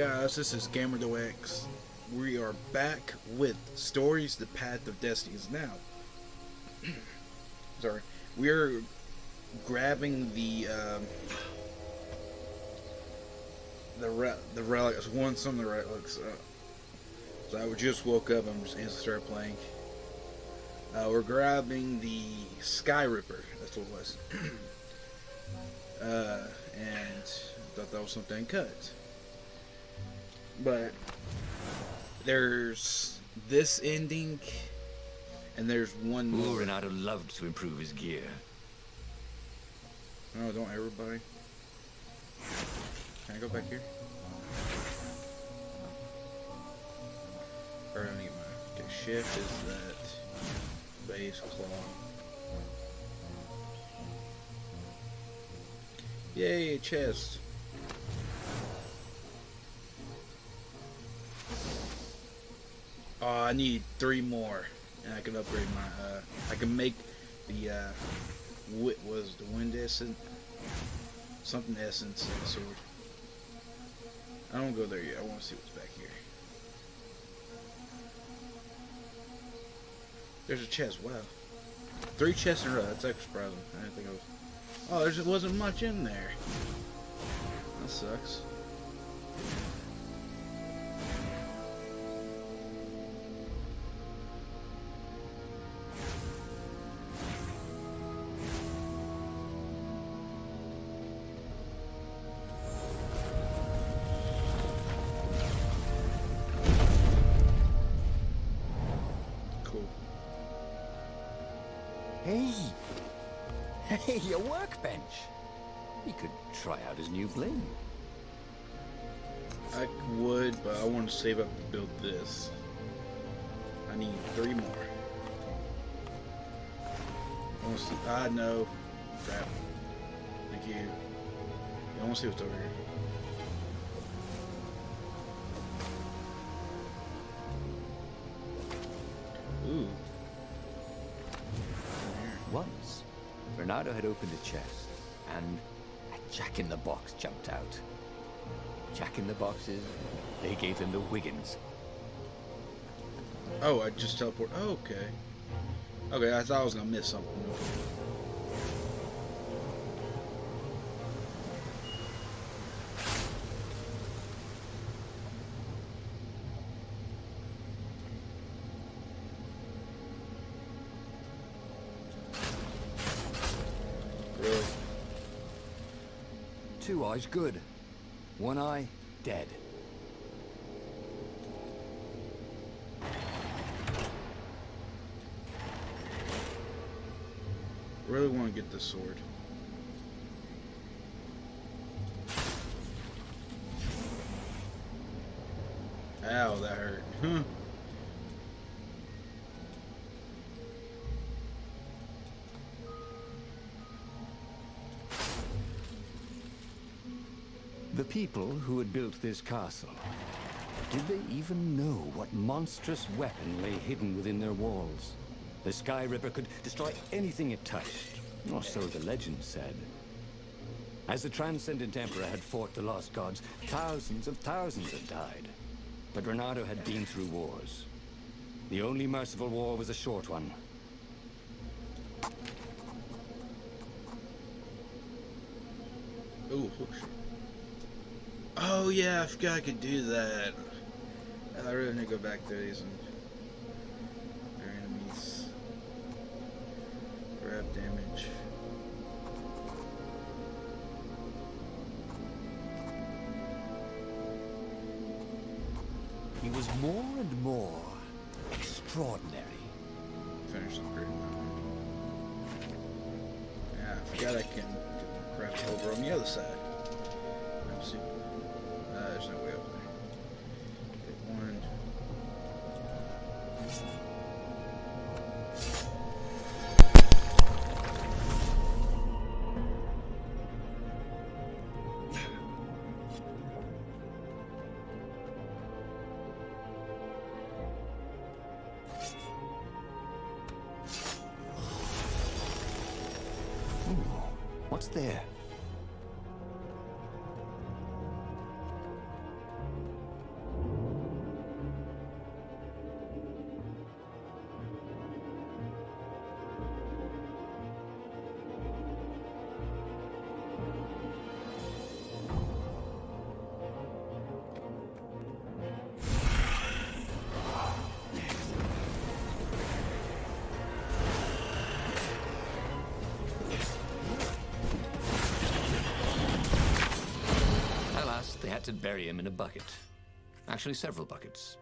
guys, this is GamerDoX. We are back with Stories: The Path of Destinies. Now, sorry, we're grabbing the relics. Some of the relics. So I just woke up. I'm just instantly started playing. We're grabbing the Sky Ripper. That's what it was. And I thought that was something cut. But there's this ending, and there's one more. Renato loved to improve his gear. No, don't everybody. Can I go back here? Or I don't need my. Okay, shift is that base claw. Yay, chest. Oh, I need 3 more, and I can upgrade my. I can make the what was the wind essence, something essence of the sword. I don't go there yet. I want to see what's back here. There's a chest. Wow, 3 chests in a row. That's actually surprising. I didn't think it was. Oh, there wasn't much in there. That sucks. Hey, a workbench. He could try out his new bling. I would, but I want to save up to build this. I need 3 more. I want to see. No. Crap. Thank you. I want to see what's over here. Ooh. Once, Renato had opened a chest, and a Jack-in-the-Box jumped out. Jack-in-the-Boxes, they gave him the Wiggins. Oh, I just teleport. Oh, okay. Okay, I thought I was gonna miss something. Really? 2 eyes good. 1 eye dead. Really want to get this sword. Ow, that hurt. Huh. The people who had built this castle, did they even know what monstrous weapon lay hidden within their walls? The Sky Ripper could destroy anything it touched, or so the legend said. As the Transcendent Emperor had fought the lost gods, thousands of thousands had died. But Renato had been through wars. The only merciful war was a short one. Ooh, oh yeah, I forgot I could do that. I really need to go back to these and their enemies. Grab damage. He was more and more extraordinary. Finish the upgrade. Yeah, I forgot I can get my crap over on the other side. Let's see. There's no way up there. Get 1. What's there? had to bury him in a bucket. Actually, several buckets.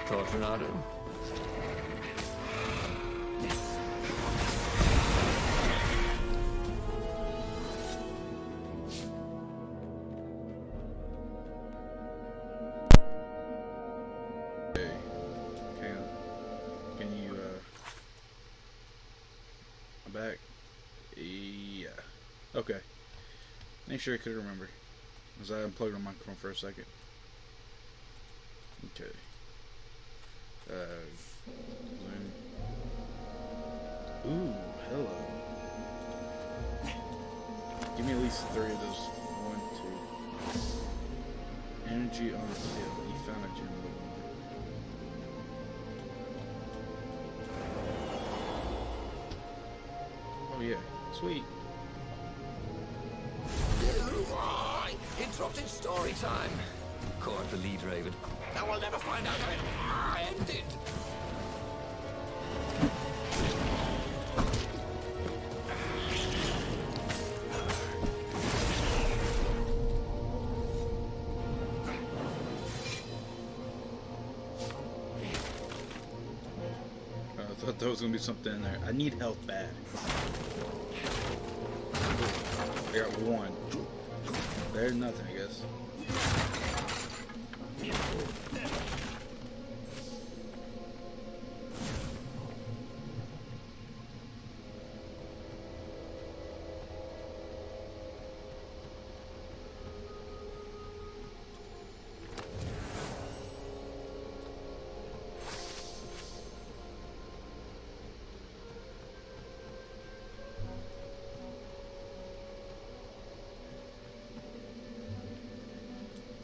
Thought, Renato? Back. Yeah. Okay. Make sure I could remember. As I unplugged my microphone for a second. Okay. Zoom. Ooh, hello. Give me at least 3 of those. 1, 2. Energy on the hill. You found a gem. Oh yeah, sweet. Interrupted story time. Caught the lead, Raven. Now we'll never find out how it ended. I thought there was gonna be something in there. I need health bad. I got 1. There's nothing, I guess.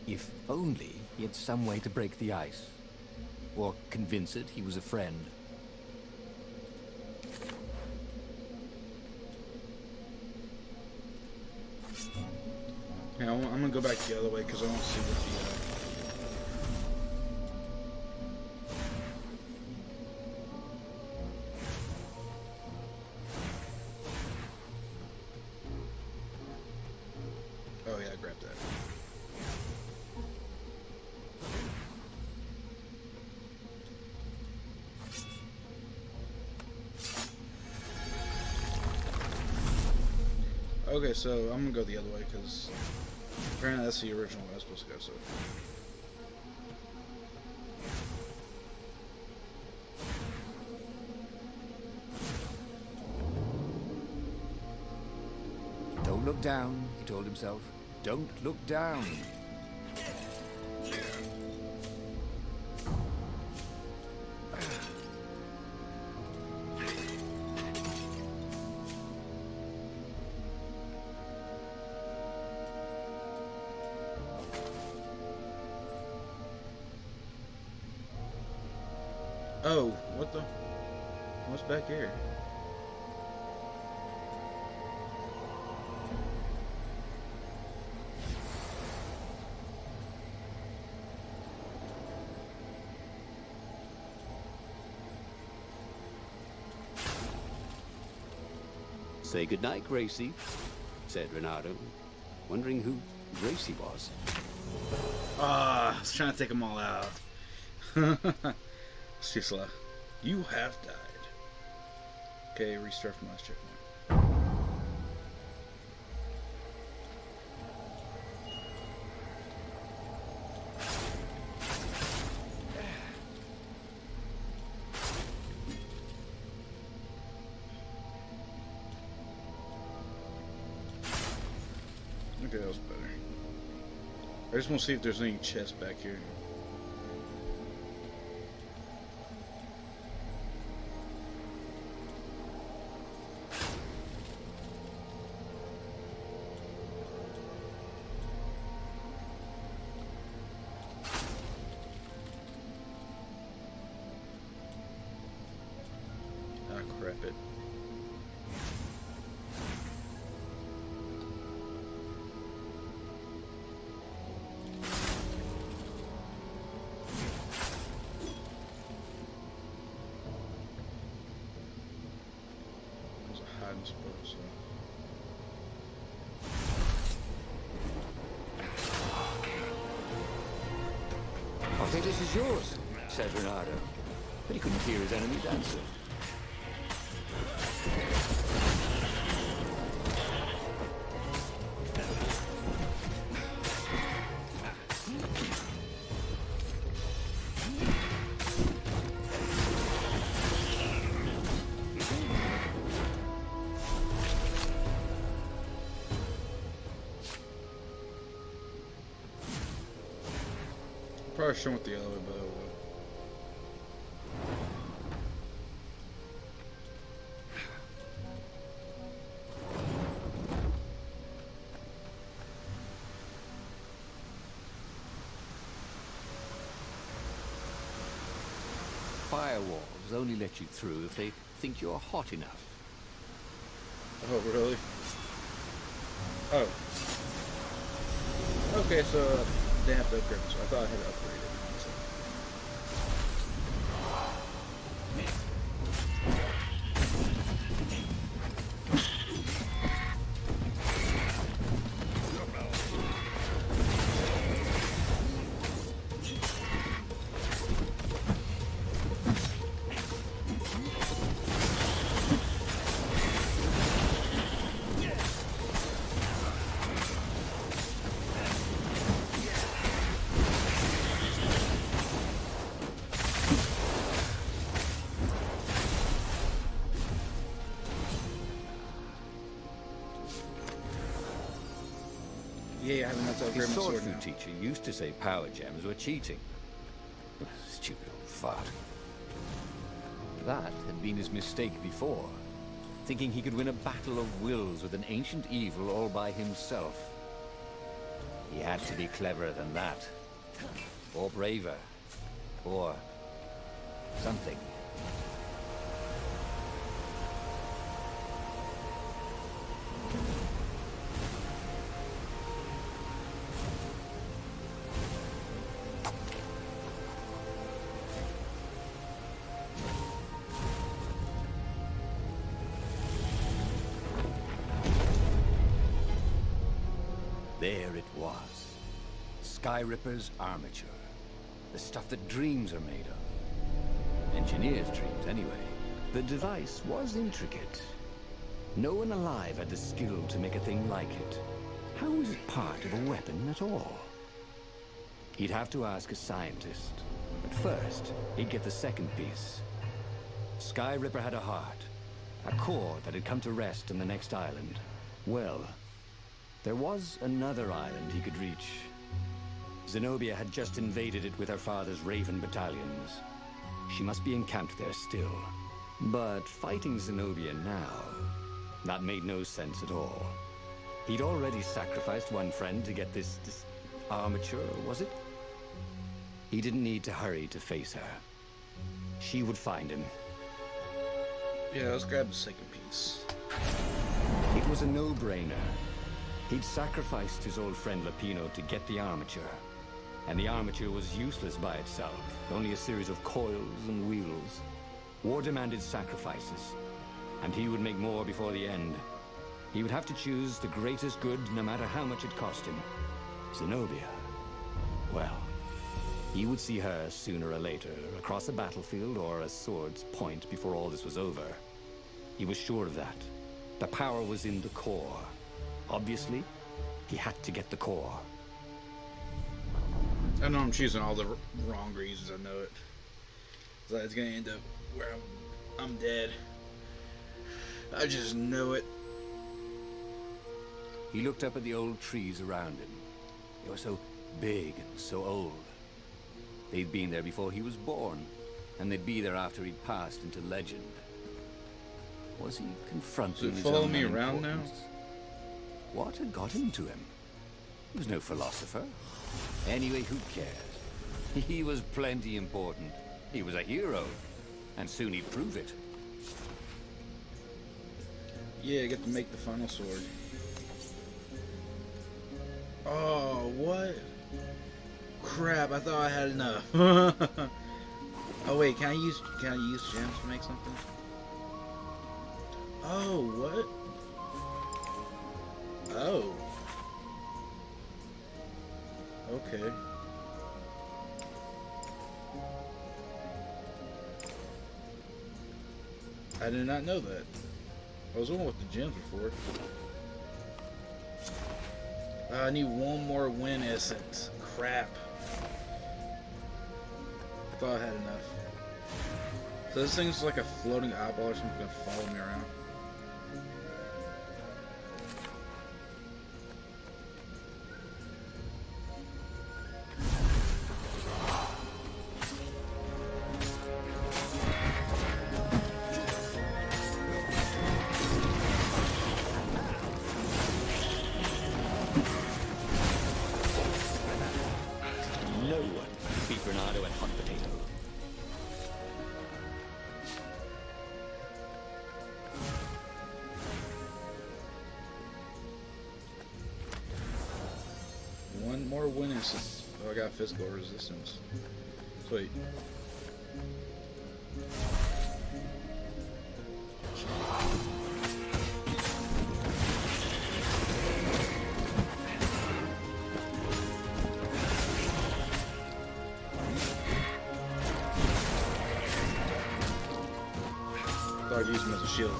If only he had some way to break the ice. Or convince it he was a friend. Yeah, I'm gonna go back the other way because I want to see what the oh yeah, I grabbed that. Okay, so I'm gonna go the other way because apparently that's the original way I was supposed to go. So. Don't look down, he told himself. Don't look down. Oh, what the? What's back here? Say goodnight, Gracie, said Renato, wondering who Gracie was. Ah, I was trying to take them all out. Sisla, you have died. Okay, restart from last checkpoint. Okay, that was better. I just want to see if there's any chests back here. Ah, crap it. hiding spot, so. I think this is yours, said Renato. But he couldn't hear his enemy's answer. Probably shouldn't with the other bow. Firewalls only let you through if they think you're hot enough. Oh, really? Oh. Okay, so they have to upgrade, so I thought I had to upgrade it. Yeah, I have enough to His upgrade my sword sword food now. teacher used to say power gems were cheating. Stupid old fart. That had been his mistake before, thinking he could win a battle of wills with an ancient evil all by himself. He had to be cleverer than that, or braver, or something. There it was. Sky Ripper's armature. The stuff that dreams are made of. Engineers' dreams, anyway. The device was intricate. No one alive had the skill to make a thing like it. How was it part of a weapon at all? He'd have to ask a scientist. But first, he'd get the second piece. Sky Ripper had a heart. A core that had come to rest on the next island. Well, there was another island he could reach. Zenobia had just invaded it with her father's Raven battalions. She must be encamped there still. But fighting Zenobia now, that made no sense at all. He'd already sacrificed one friend to get this armature, was it? He didn't need to hurry to face her. She would find him. Yeah, let's grab the second piece. It was a no-brainer. He'd sacrificed his old friend Lapino to get the armature. And the armature was useless by itself, only a series of coils and wheels. War demanded sacrifices, and he would make more before the end. He would have to choose the greatest good, no matter how much it cost him. Zenobia. Well, he would see her sooner or later, across a battlefield or a sword's point before all this was over. He was sure of that. The power was in the core. Obviously, he had to get the core. I know I'm choosing all the wrong reasons, I know it. So it's gonna end up where I'm dead. I just know it. He looked up at the old trees around him. They were so big and so old. They'd been there before he was born, and they'd be there after he'd passed into legend. Was he confronting his follow own me around now? unimportance? What had got into him? He was no philosopher. Anyway, who cares? He was plenty important. He was a hero, and soon he'd prove it. Yeah, I get to make the final sword. Oh, what? Crap, I thought I had enough. Oh wait, can I use gems to make something? Oh, what? Oh. Okay. I did not know that. I was wondering what the gems were for. I need one more wind essence. Crap. I thought I had enough. So this thing's like a floating eyeball or something gonna follow me around. No one can beat Renato at hot potato. One more wind essence. Oh, I got physical resistance. Sweet. Thought I'd use him as a shield.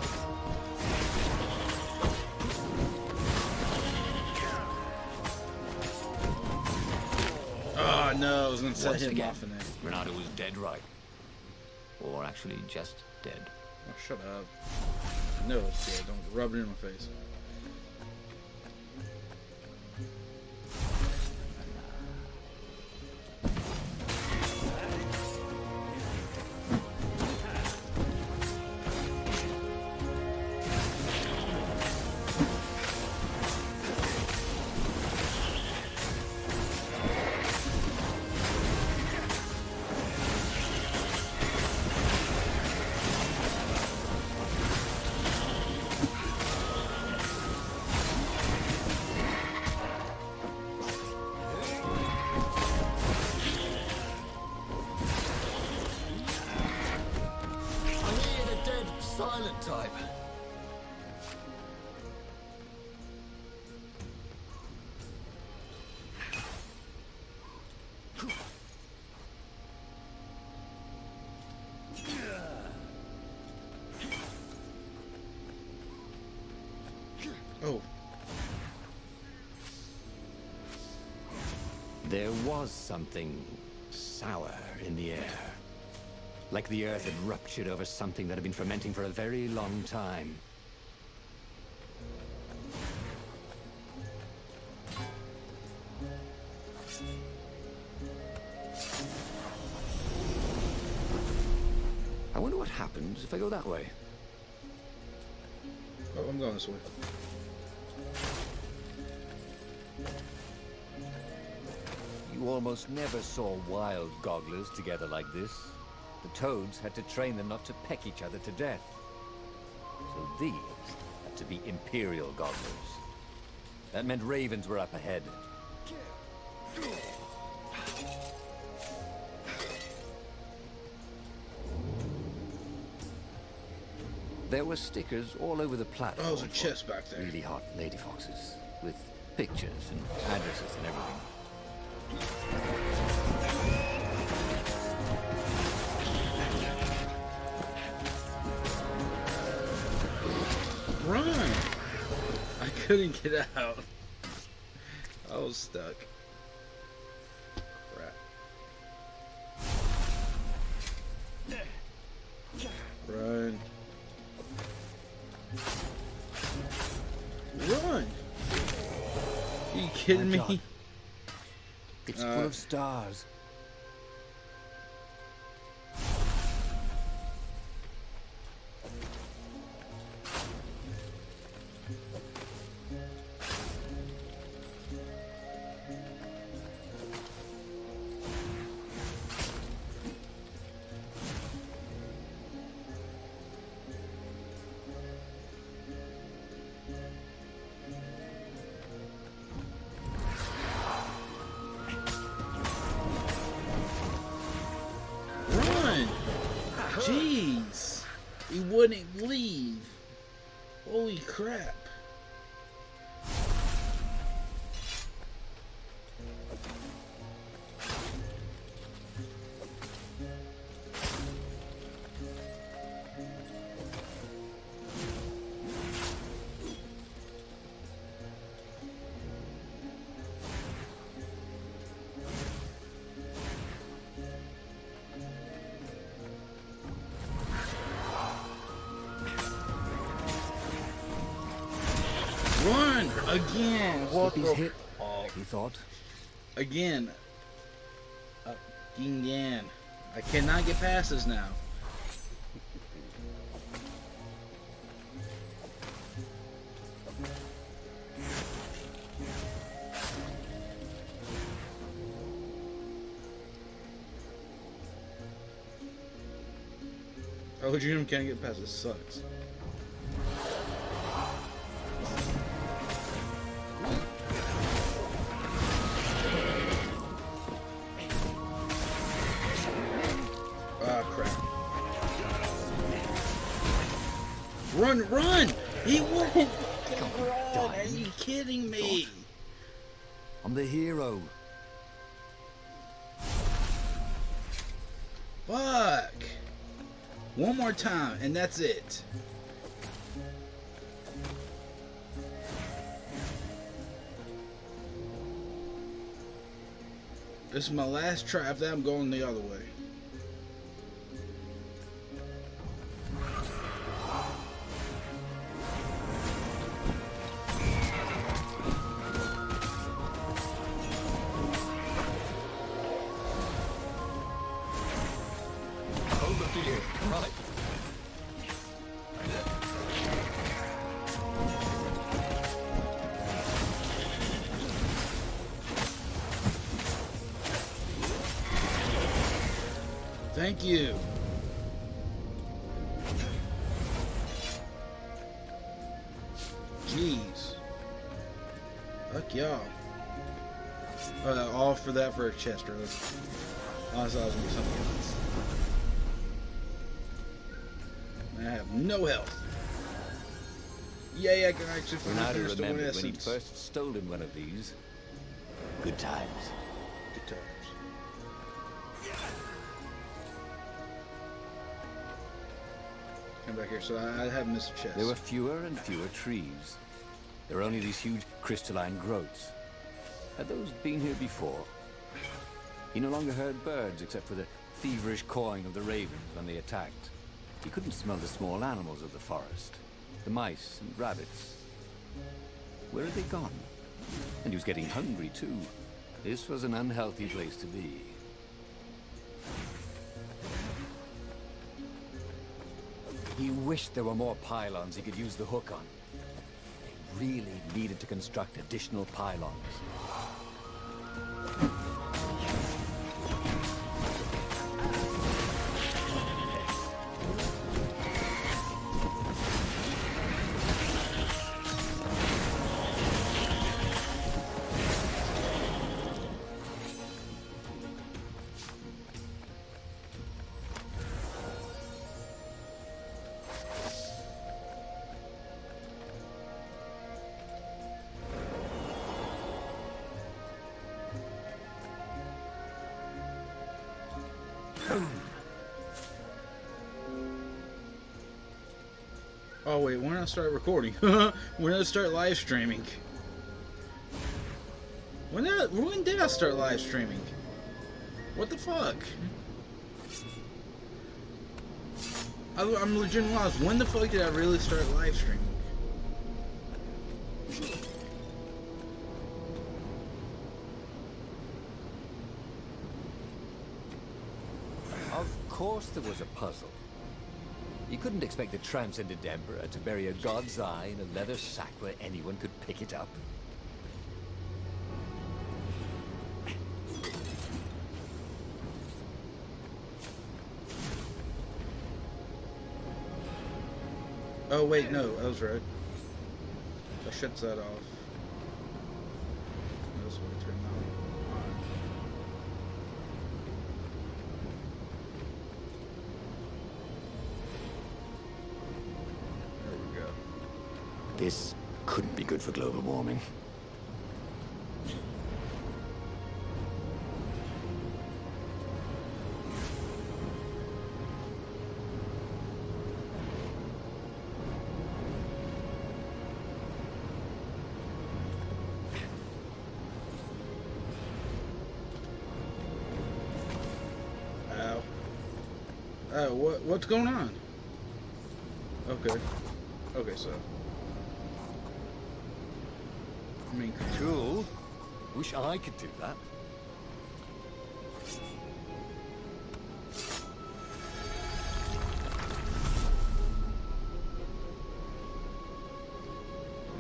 Oh no, I was gonna set Once him again, off in there. Renato was dead right. Or actually just dead. Oh, shut up. No, it's dead. Don't rub it in my face. Silent type. Oh, There was something sour in the air. Like the earth had ruptured over something that had been fermenting for a very long time. I wonder what happens if I go that way. oh, I'm going this way. You almost never saw wild gogglers together like this. The toads had to train them not to peck each other to death. So these had to be imperial gogglers. That meant ravens were up ahead. There were stickers all over the platform. Oh, there's a chest back there. Really hot lady foxes with pictures and addresses and everything. Run! I couldn't get out. I was stuck. Crap. Run. Run! Are you kidding My God. me? It's full of stars. Run! Jeez! He wouldn't leave. Holy crap. Run! Again! What Slip the his hip, fuck? he thought. Again. Again. I cannot get past this now. Oh, Jim can't get past this. Sucks. Ah, crap. Run, run! He won't run! Are you kidding me? I'm the hero. Fuck! One more time, and that's it. This is my last try. After that, I'm going the other way. Over to you. Right. Thank you. Jeez. Fuck y'all. All for that for a chest, really. Honestly, I was gonna do something else. I have no health. Yay, I can actually find Ronaldo the stone remembered when he'd essence. first stolen one of these. Good times. Good times. Come back here, so I have missed a chest. There were fewer and fewer trees. There were only these huge crystalline growths. Had those been here before? He no longer heard birds except for the feverish cawing of the ravens when they attacked. He couldn't smell the small animals of the forest, the mice and rabbits. Where had they gone? And he was getting hungry too. This was an unhealthy place to be. He wished there were more pylons he could use the hook on. They really needed to construct additional pylons. Oh wait, when did I start recording? When did I start live streaming? When did I start live streaming? What the fuck? I'm legitimately lost. When the fuck did I really start live streaming? Of course there was a puzzle. You couldn't expect the transcendent emperor to bury a god's eye in a leather sack where anyone could pick it up. Oh wait, no, I was right. I shut that off. This way, turn that on. There we go. This couldn't be good for global warming. What's going on? Okay. Okay, so. I mean, Cool. Wish I could do that.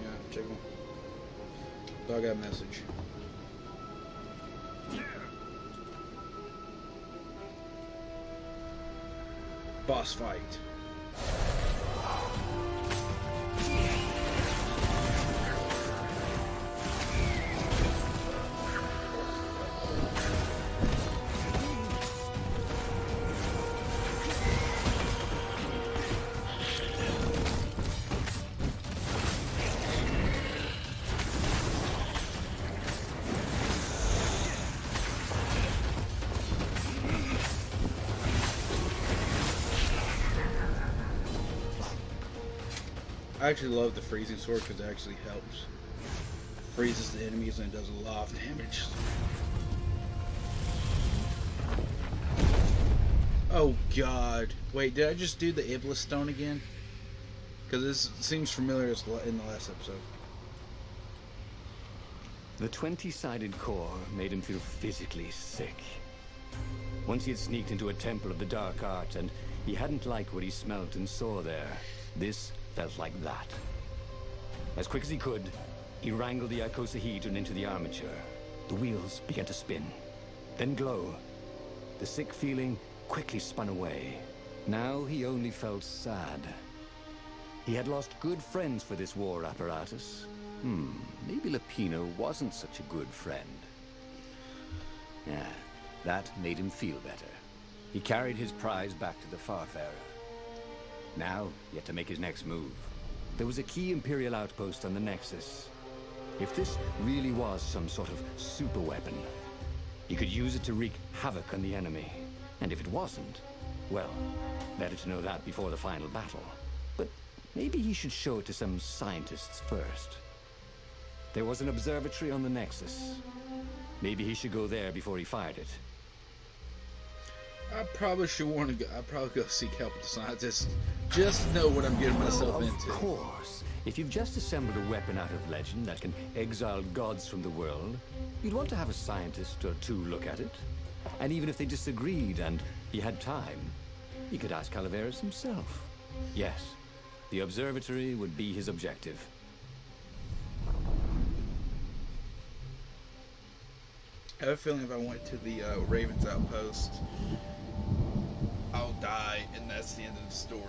yeah, check them. Dog got a message. Boss fight. I actually love the freezing sword because it actually helps. Freezes the enemies and does a lot of damage. Oh god. Wait, did I just do the Iblis Stone again? Because this seems familiar as in the last episode. The 20-sided core made him feel physically sick. Once he had sneaked into a temple of the dark art and he hadn't liked what he smelt and saw there, this felt like that. As quick as he could, he wrangled the icosahedron into the armature. The wheels began to spin, then glow. The sick feeling quickly spun away. Now he only felt sad. He had lost good friends for this war apparatus. Maybe Lapino wasn't such a good friend. Yeah, that made him feel better. He carried his prize back to the Farfarer. Now, he had to make his next move. There was a key Imperial outpost on the Nexus. If this really was some sort of super weapon, he could use it to wreak havoc on the enemy. And if it wasn't, well, better to know that before the final battle. But maybe he should show it to some scientists first. There was an observatory on the Nexus. Maybe he should go there before he fired it. I probably should want to go. I'd probably go seek help with the scientists. Just to know what I'm getting myself into. Of course. If you've just assembled a weapon out of legend that can exile gods from the world, you'd want to have a scientist or two look at it. And even if they disagreed and he had time, he could ask Calaveras himself. Yes, the observatory would be his objective. I have a feeling if I went to the Ravens outpost, I'll die, and that's the end of the story.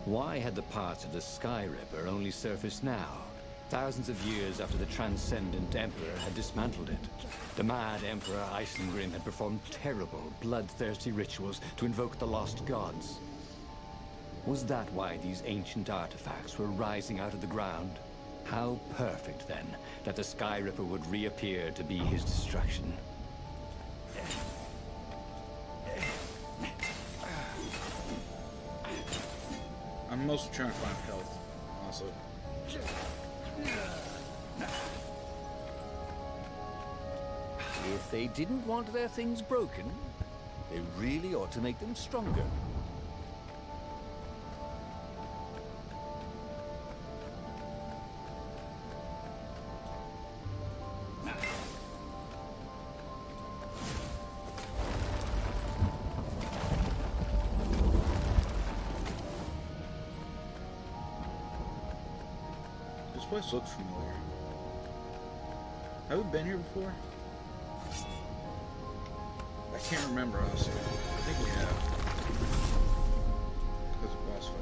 Why had the parts of the Sky Ripper only surfaced now? Thousands of years after the Transcendent Emperor had dismantled it. The mad Emperor Isengrim had performed terrible, bloodthirsty rituals to invoke the lost gods. Was that why these ancient artifacts were rising out of the ground? How perfect, then, that the Sky Ripper would reappear to be his destruction. I'm mostly trying to find health, also. If they didn't want their things broken, they really ought to make them stronger. This place looks familiar. Have we been here before? I can't remember, honestly. I think we have. Because of boss fight.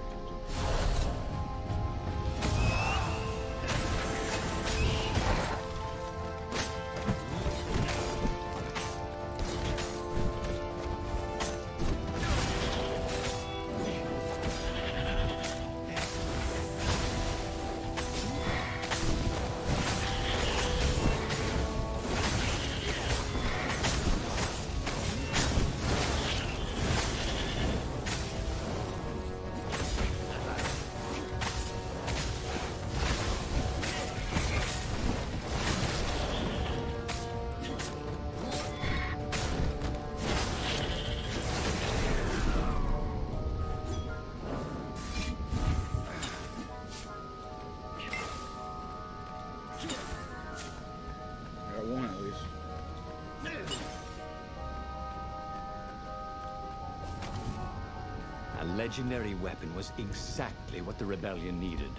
legendary weapon was exactly what the rebellion needed.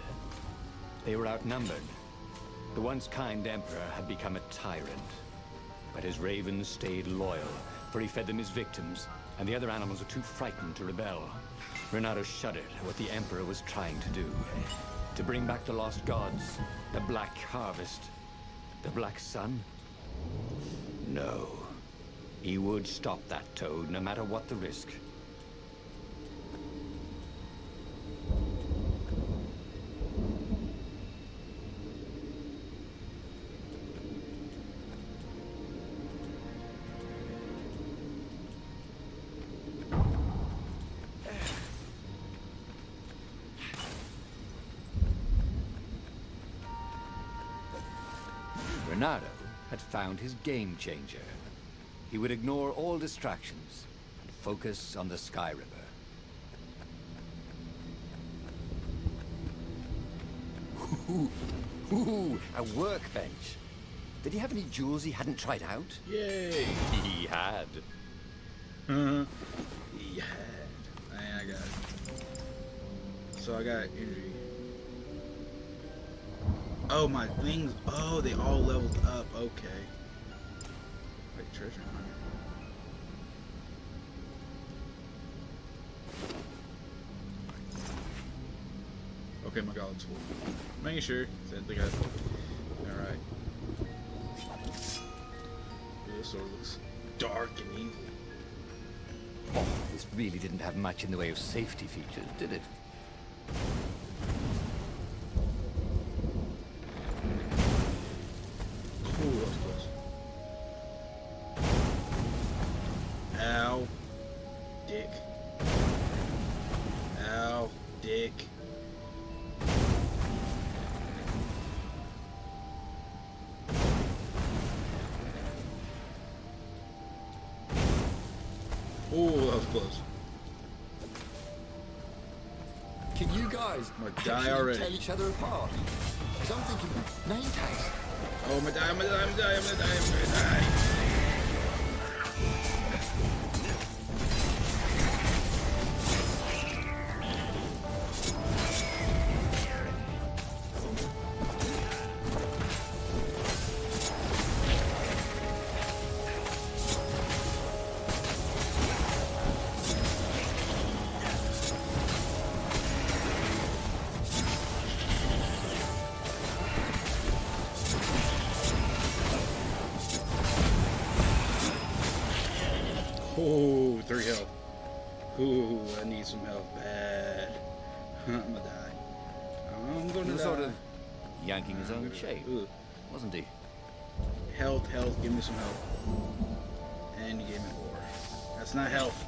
They were outnumbered. The once kind emperor had become a tyrant. But his ravens stayed loyal, for he fed them his victims, and the other animals were too frightened to rebel. Renato shuddered at what the emperor was trying to do. To bring back the lost gods, the Black Harvest, the Black Sun? No. He would stop that toad, no matter what the risk. Renato had found his game changer. He would ignore all distractions and focus on the Sky River. Ooh, a workbench. Did he have any jewels he hadn't tried out? Yay! He had. He had. I got it. So I got energy. Oh, my things. Oh, they all leveled up. Okay. Wait, treasure hunter. Okay, my goblet's full. Making sure that they got it. Alright. This sword looks dark and evil. Oh, this really didn't have much in the way of safety features, did it? Ooh, that was close. Ow. Dick. Ow. Dick. Ooh, that was close. Can you guys I'm gonna die actually already. tell each other apart? Because I'm thinking name tags. Oh, I'm gonna die, I'm gonna die, I'm gonna die, I'm gonna die, I'm gonna die. Oh, 3 health. Ooh, I need some health bad. I'm gonna die. I'm gonna He was die. sort of yanking his own I'm shape, gonna die. Ooh. wasn't he? Health, health, give me some health. And you gave me more. That's not health.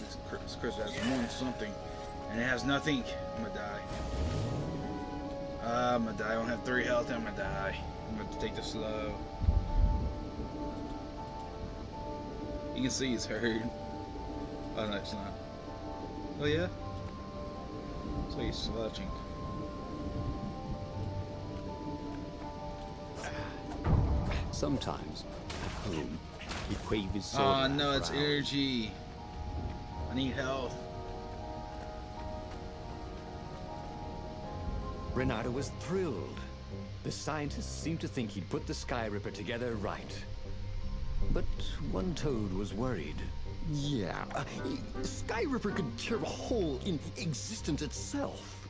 This crystal has 1 something. And it has nothing. I'm gonna die. I'm gonna die. I don't have 3 health. I'm gonna die. I'm gonna take this slow. You can see he's hurt. Oh no, it's not. Oh yeah? So he's slouching. Sometimes, at home, he craved his sword. Oh no, for it's hours. energy. I need health. Renato was thrilled. The scientists seemed to think he'd put the Sky Ripper together right. But one toad was worried. Yeah, Sky Ripper could tear a hole in existence itself.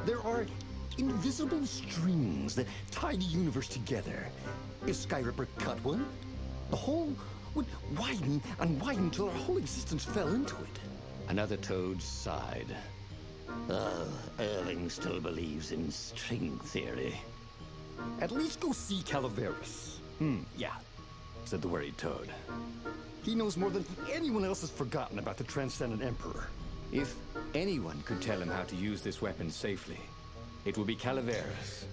There are invisible strings that tie the universe together. If Sky Ripper cut one, the hole would widen and widen till our whole existence fell into it. Another toad sighed. Irving still believes in string theory. At least go see Calaveras. Yeah, said the worried toad. He knows more than anyone else has forgotten about the Transcendent Emperor. If anyone could tell him how to use this weapon safely, it would be Calaveras.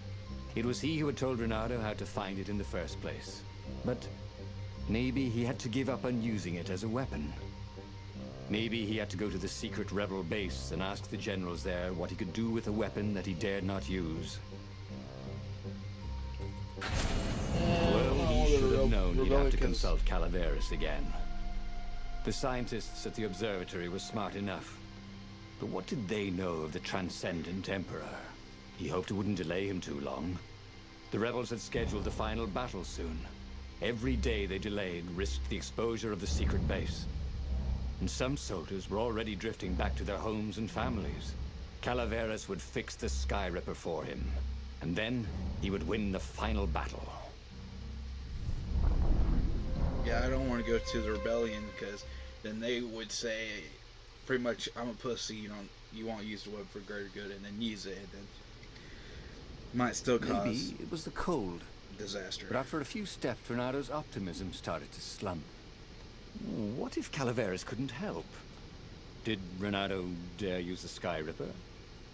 It was he who had told Renato how to find it in the first place. But maybe he had to give up on using it as a weapon. Maybe he had to go to the secret rebel base and ask the generals there what he could do with a weapon that he dared not use. Well, he should have known he'd have to consult Calaveras again. The scientists at the observatory were smart enough. But what did they know of the Transcendent Emperor? He hoped it wouldn't delay him too long. The rebels had scheduled the final battle soon. Every day they delayed risked the exposure of the secret base. And some soldiers were already drifting back to their homes and families. Calaveras would fix the Sky Ripper for him. And then he would win the final battle. Yeah, I don't want to go to the rebellion because then they would say, pretty much, I'm a pussy. You won't use the web for greater good, and then use it, and then might still cause Maybe it was the cold. disaster. But after a few steps, Renado's optimism started to slump. What if Calaveras couldn't help? Did Renado dare use the Sky Ripper?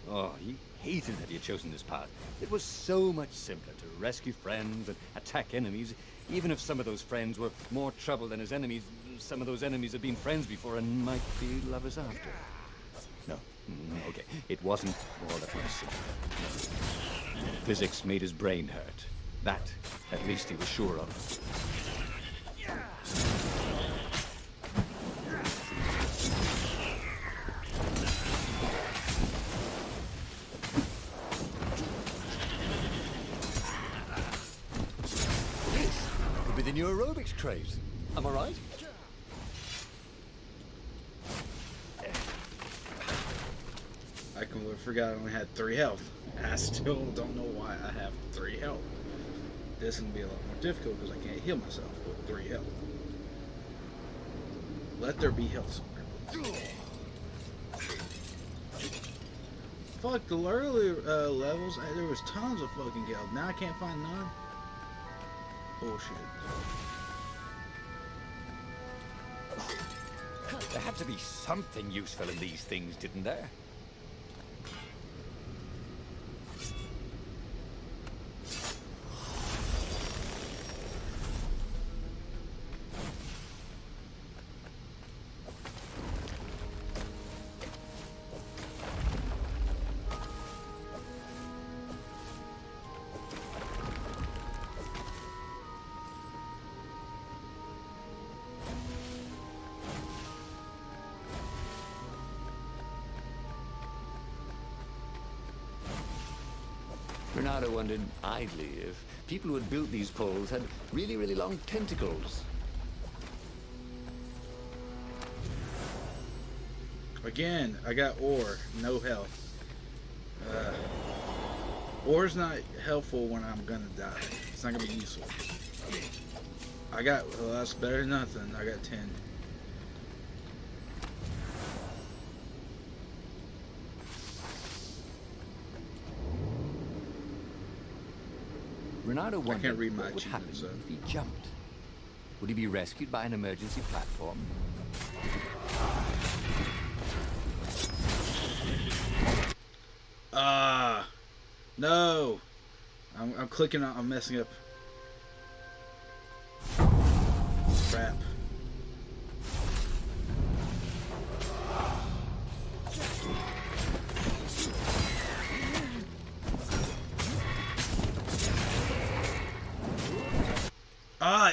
Oh, he hated that he had chosen this path. It was so much simpler to rescue friends and attack enemies, even if some of those friends were more trouble than his enemies. Some of those enemies had been friends before and might be lovers after. No, okay, it wasn't all that much simpler. Physics made his brain hurt. That, at least, he was sure of. This could be the new aerobics craze. Am I right? I forgot I only had 3 health. I still don't know why I have 3 health. This is going to be a lot more difficult because I can't heal myself with 3 health. Let there be health somewhere. Fuck, the earlier levels, there was tons of fucking health. Now I can't find none. Bullshit. There had to be something useful in these things, didn't there? Renado wondered idly if people who had built these poles had really, really long tentacles. Again, I got ore, no health. Ore's not helpful when I'm gonna die. It's not gonna be useful. Well, that's better than nothing. I got 10. Renado wondered can't read my what would happen achievements, so. if he jumped. Would he be rescued by an emergency platform? No! I'm clicking on, I'm messing up. Crap.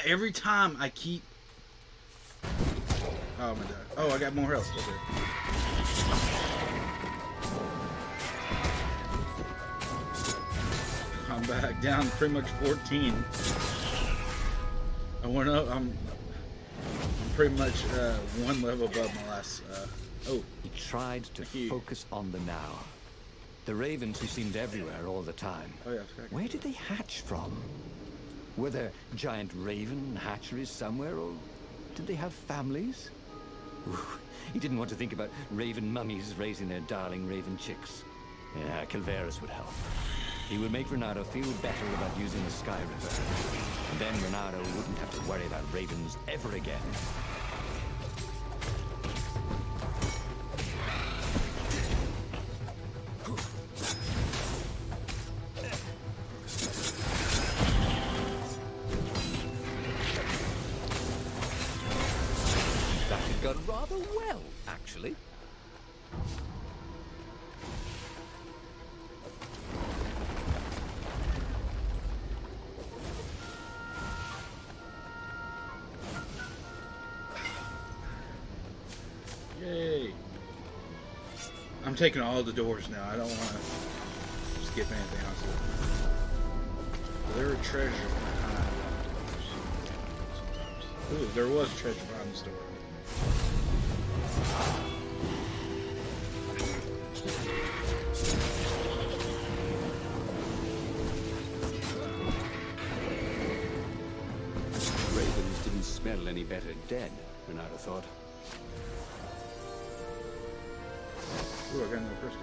Every time I keep... Oh my god. Oh, I got more health. Okay. I'm back down pretty much 14. I went up. I'm pretty much 1 level above my last. Oh. He tried to focus on the now. The ravens who seemed everywhere all the time. Oh yeah. Where did they hatch from? Were there giant raven hatcheries somewhere, or did they have families? Ooh, he didn't want to think about raven mummies raising their darling raven chicks. Yeah, Calaveras would help. He would make Renado feel better about using the Sky Ripper. And then Renado wouldn't have to worry about ravens ever again. Rather well, actually. I'm taking all the doors now. I don't want to skip anything else. There are treasure behind the doors. Ooh, there was treasure behind this door. Ravens didn't smell any better dead, Renato thought. Ooh, I got another crystal.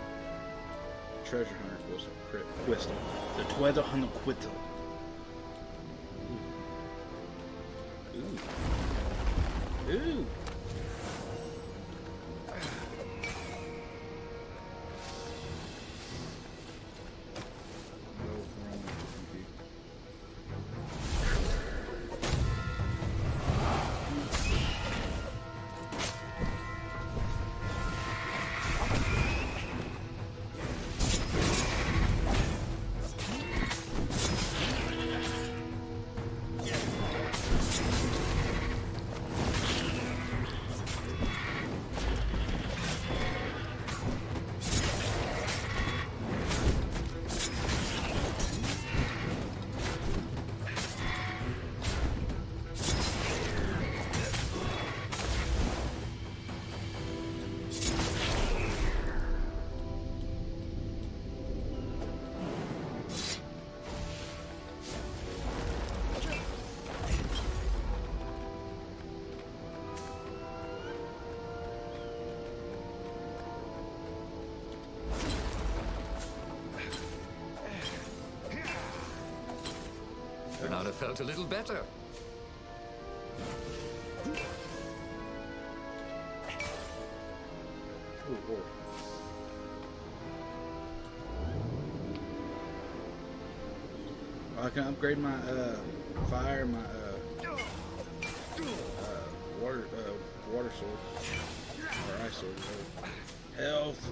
Treasure hunter crystal. The Tweather Hunter Quittle. Ooh. Ooh. Renato felt a little better. Ooh, boy. I can upgrade my fire, my water sword or ice sword. Health.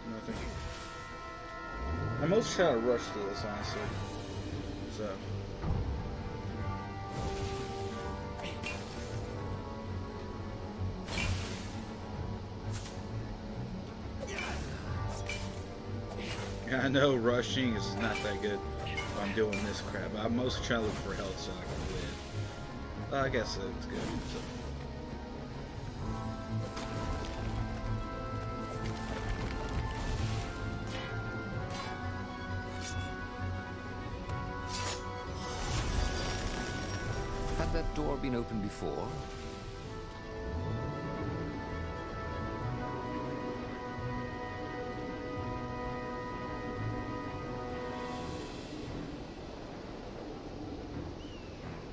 Nothing. I'm most trying to rush to this, honestly. So. Yeah, I know rushing is not that good if I'm doing this crap. I'm mostly trying to look for health so I can win. Well, I guess it's good. So. Had that door been opened before?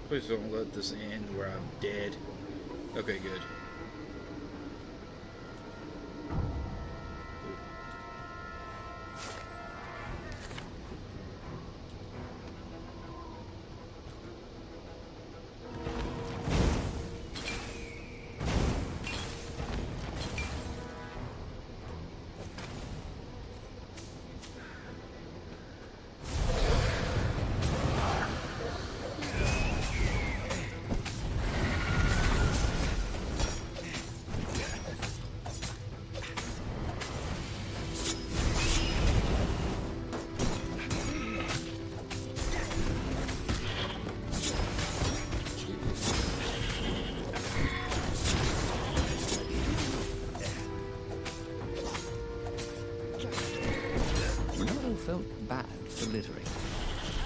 Please don't let this end where I'm dead. Okay, good. Felt bad for littering,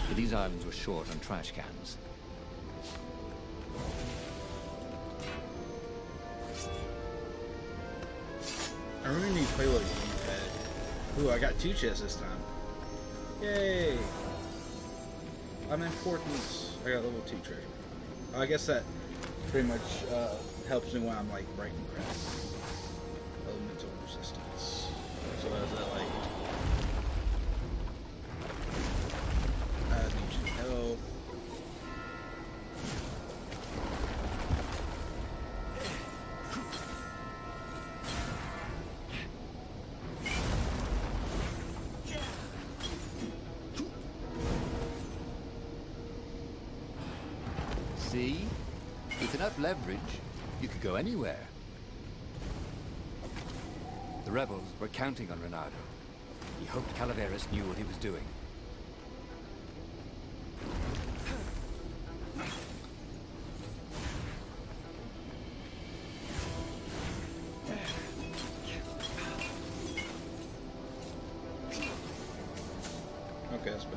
but these islands were short on trash cans. I really need to play like D-pad. Ooh, I got 2 chests this time. Yay! I'm importance. I got level 2 treasure. I guess that pretty much helps me when I'm like breaking crap. Elemental resistance. So as that like health. See? With enough leverage, you could go anywhere. The rebels were counting on Reynardo. He hoped Calaveras knew what he was doing. Okay, that's better.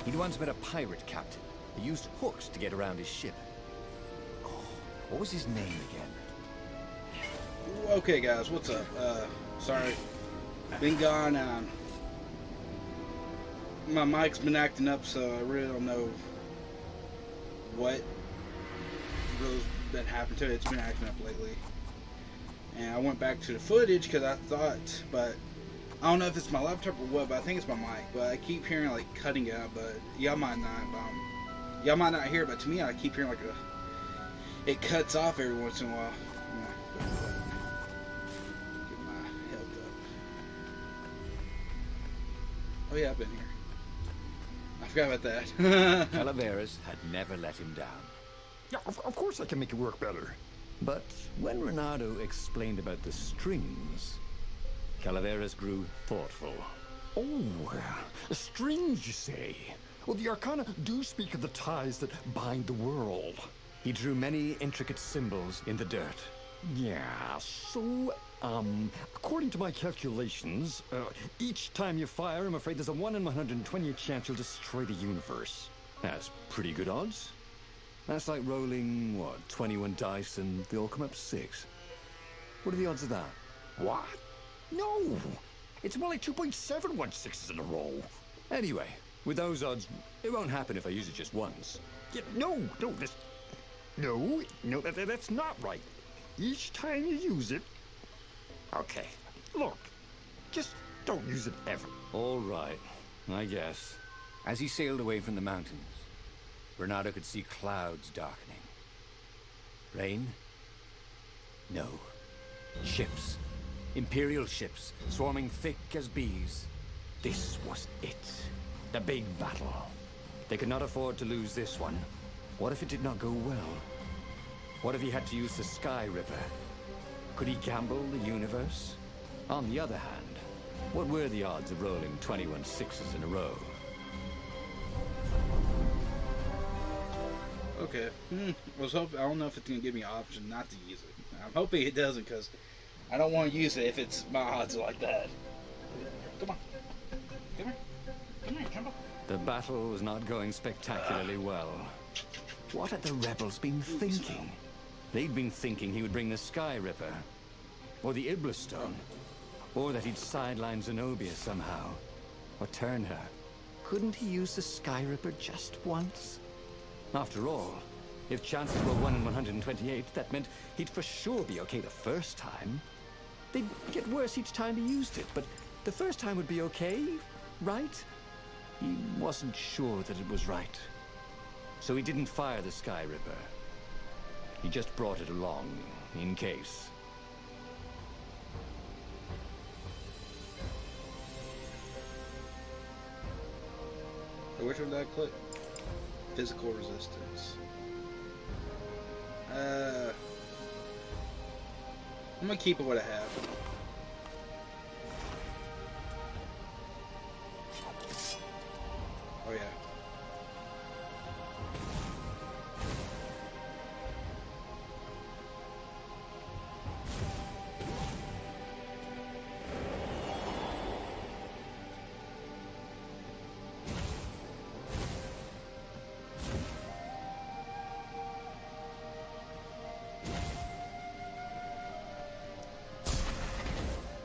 He'd once met a pirate captain who used hooks to get around his ship. Oh, what was his name again? Okay, guys, what's up? Sorry, been gone. My mic's been acting up, so I really don't know what really's been happening to it. It's been acting up lately, and I went back to the footage because I thought, but I don't know if it's my laptop or what, but I think it's my mic. But I keep hearing like cutting out. But y'all might not. Y'all might not hear it, but to me, I keep hearing like it cuts off every once in a while. Get my health up. Oh yeah, I've been here. I forgot about that. Calaveras had never let him down. Yeah, of course I can make it work better. But when Reynardo explained about the strings, Calaveras grew thoughtful. Oh, strings, you say? Well, the Arcana do speak of the ties that bind the world. He drew many intricate symbols in the dirt. Yeah, so, according to my calculations, each time you fire, I'm afraid there's a 1 in 120 chance you'll destroy the universe. That's pretty good odds. That's like rolling, what, 21 dice and they all come up 6. What are the odds of that? What? No! It's more like 2.716s in a row. Anyway, with those odds, it won't happen if I use it just once. Yeah, no, that's not right. Each time you use it... Okay, look, just don't use it ever. All right, I guess. As he sailed away from the mountains, Reynardo could see clouds darkening. Rain? No. Ships. Imperial ships, swarming thick as bees. This was it. The big battle. They could not afford to lose this one. What if it did not go well? What if he had to use the Sky Ripper? Could he gamble the universe? On the other hand, what were the odds of rolling 21 sixes in a row? Okay. I was hoping. I don't know if it's gonna give me an option not to use it. I'm hoping it doesn't, because I don't want to use it if it's my odds are like that. Come on. Come here. Come here, jump up. The battle was not going spectacularly well. What had the rebels been thinking? They'd been thinking he would bring the Sky Ripper, or the Iblis Stone, or that he'd sideline Zenobia somehow, or turn her. Couldn't he use the Sky Ripper just once? After all, if chances were 1 in 128, that meant he'd for sure be okay the first time. They'd get worse each time he used it, but the first time would be okay, right? He wasn't sure that it was right. So he didn't fire the Sky Ripper. He just brought it along, in case. Which one did I click? Physical resistance. I'm gonna keep it what I have. Oh yeah.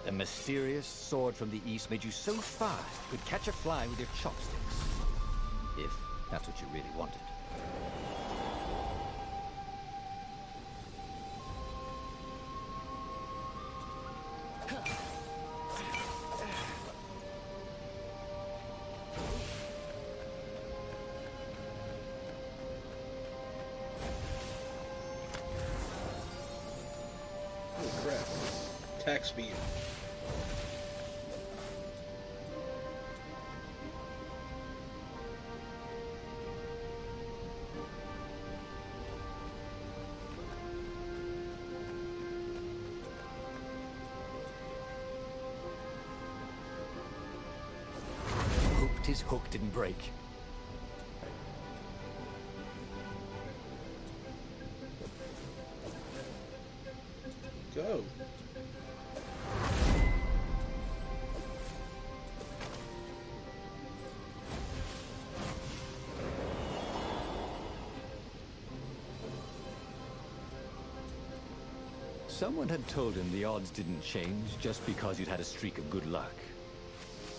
The mysterious sword from the east made you so fast you could catch a fly with your chopsticks. If that's what you really wanted. Oh crap. Attack speed. Hoped his hook didn't break. Go. Someone had told him the odds didn't change just because you'd had a streak of good luck.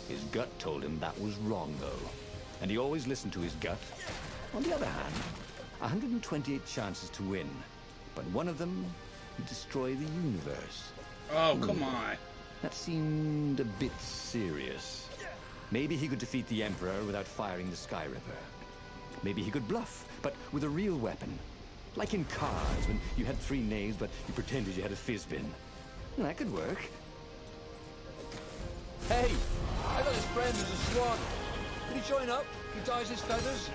His gut told him that was wrong, though. And he always listened to his gut. On the other hand, 128 chances to win. But one of them would destroy the universe. Oh, come on. That seemed a bit serious. Maybe he could defeat the Emperor without firing the Sky Ripper. Maybe he could bluff, but with a real weapon. Like in cards, when you had 3 knaves, but you pretended you had a fizbin. That could work. Hey, I got this friend who's a swan. Can he join up? He dyes his feathers.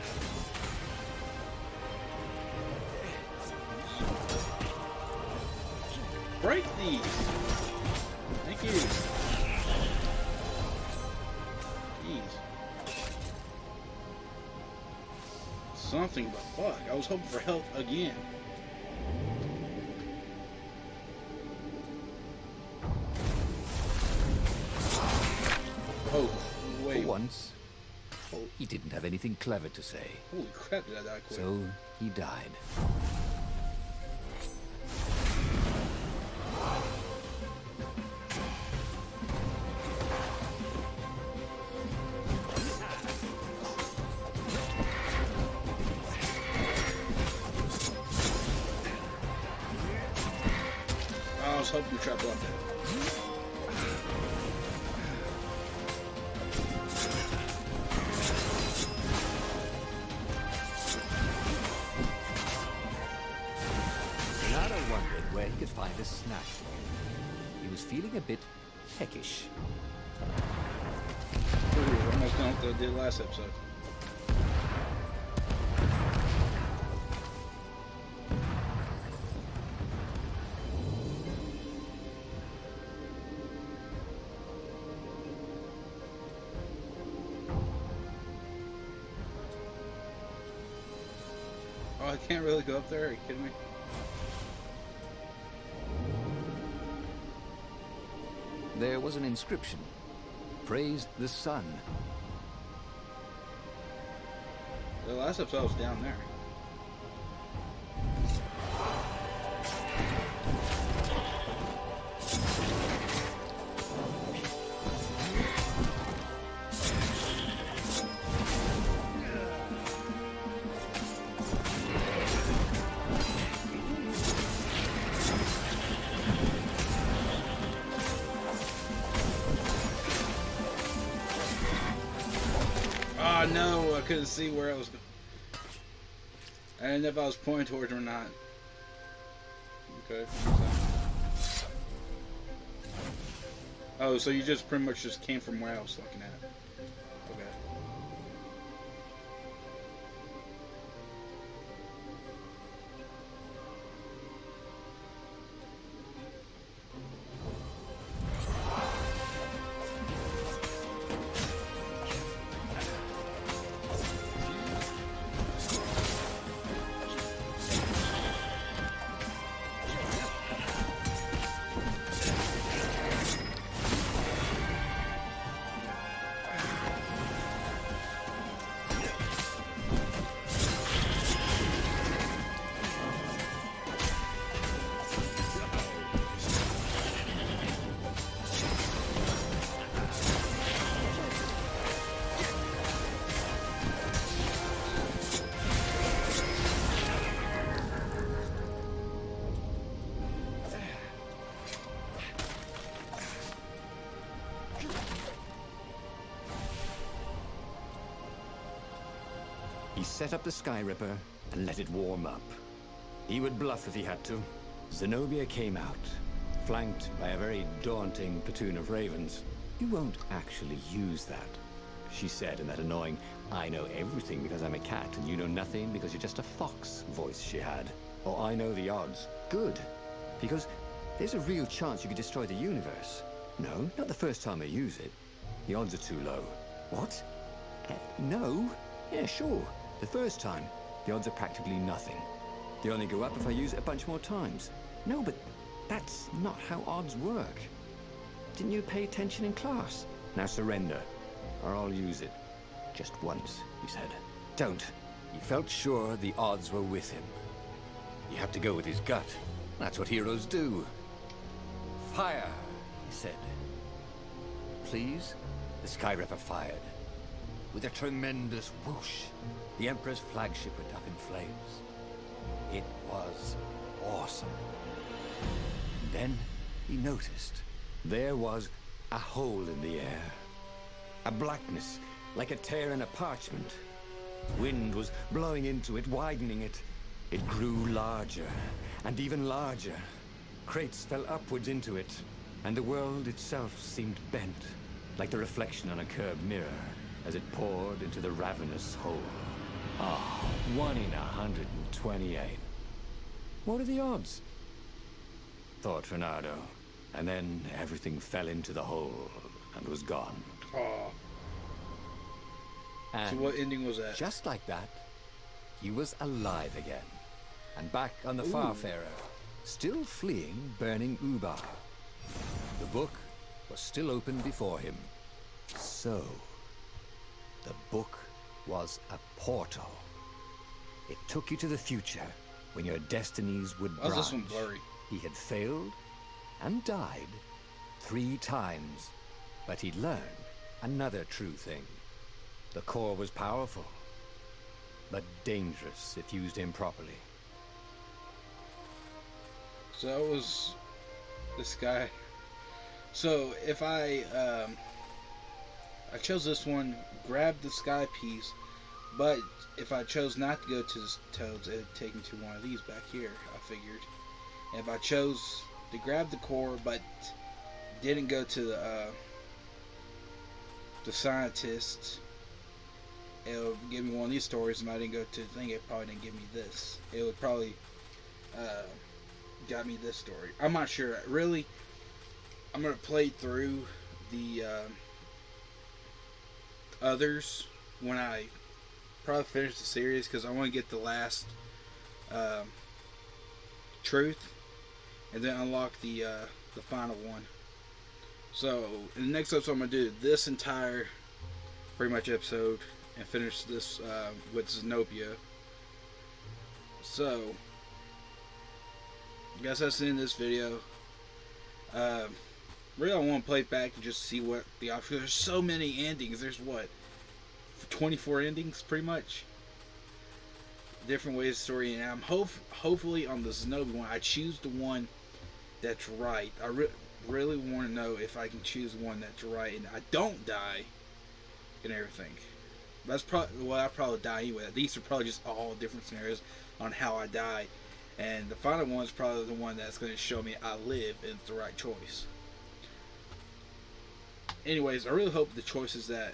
Break these. Thank you. Jeez. Something, but fuck. I was hoping for help again. Oh, wait. For once, he didn't have anything clever to say. Holy crap, did I die quick? So he died. I was hoping to trap block that. Renato wondered where he could find a snack. He was feeling a bit peckish. Ooh, almost done what I did last episode. Oh, I can't really go up there? Are you kidding me? There was an inscription. Praise the sun. The last episode I was down there. Oh no, I couldn't see where I was going. I didn't know if I was pointing towards or not. Okay. Oh, so you just pretty much just came from where I was looking at. Okay. He set up the Sky Ripper and let it warm up. He would bluff if he had to. Zenobia came out, flanked by a very daunting platoon of ravens. You won't actually use that, she said in that annoying, I know everything because I'm a cat and you know nothing because you're just a fox voice she had. Or I know the odds. Good, because there's a real chance you could destroy the universe. No, not the first time I use it. The odds are too low. What? No? Yeah, sure. The first time, the odds are practically nothing. They only go up if I use it a bunch more times. No, but that's not how odds work. Didn't you pay attention in class? Now surrender, or I'll use it. Just once, he said. Don't. He felt sure the odds were with him. You have to go with his gut. That's what heroes do. Fire, he said. Please? The Sky Ripper fired. With a tremendous whoosh, the Emperor's flagship went up in flames. It was awesome. And then he noticed there was a hole in the air. A blackness, like a tear in a parchment. Wind was blowing into it, widening it. It grew larger, and even larger. Crates fell upwards into it, and the world itself seemed bent, like the reflection on a curved mirror, as it poured into the ravenous hole. Ah, 1 in 128. What are the odds? Thought Renardo. And then everything fell into the hole and was gone. Oh. And So what ending was that? just like that, he was alive again. And back on the Ooh. Farfarer, still fleeing burning Ubar. The book was still open before him. So, the book was a portal. It took you to the future, when your destinies would Why is branch. this one blurry? He had failed and died 3 times, but he'd learned another true thing. The core was powerful, but dangerous if used improperly. So that was this guy. So if I chose this one, grab the sky piece, but if I chose not to go to the toads, it would take me to one of these back here, I figured. And if I chose to grab the core, but didn't go to the scientists, it would give me one of these stories, and I didn't go to the thing, it probably didn't give me this. It would probably got me this story. I'm not sure. Really, I'm going to play through the others when I probably finish the series, because I want to get the last truth and then unlock the final one. So in the next episode, I'm going to do this entire pretty much episode and finish this with Zenobia. So I guess that's the end of this video. Really, I want to play it back and just see what the options. There's so many endings. There's what, 24 endings, pretty much. Different ways of story, and I'm hopefully on the Zenobia one, I choose the one that's right. I really want to know if I can choose one that's right and I don't die and everything. That's probably, well, I probably die anyway. These are probably just all different scenarios on how I die. And the final one is probably the one that's going to show me I live and it's the right choice. Anyways, I really hope the choices that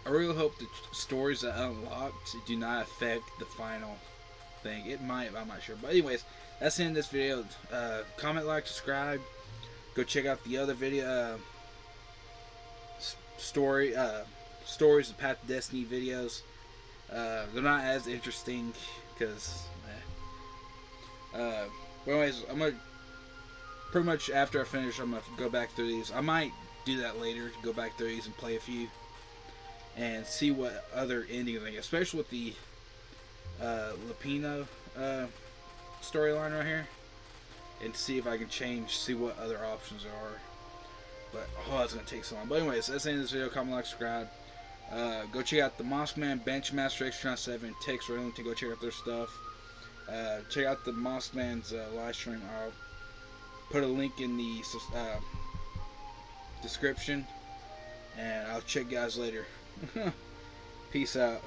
I really hope the stories that I unlocked do not affect the final thing. It might, I'm not sure. But anyways, that's the end of this video. Comment, like, subscribe. Go check out the other video. Stories of Path to Destiny videos. They're not as interesting because but anyways, I'm gonna pretty much after I finish, I'm gonna go back through these. I might do that later, go back through these and play a few and see what other endings I think, especially with the Lapino storyline right here, and see if I can see what other options there are. But oh, it's gonna take so long. But anyways, that's the end of this video. Comment, like, subscribe. Go check out TheMoskedMan, Benchmaster Extra 7, TexRalington. Go check out their stuff. Check out the TheMoskedMan's live stream. I'll put a link in the description. And I'll check you guys later. Peace out.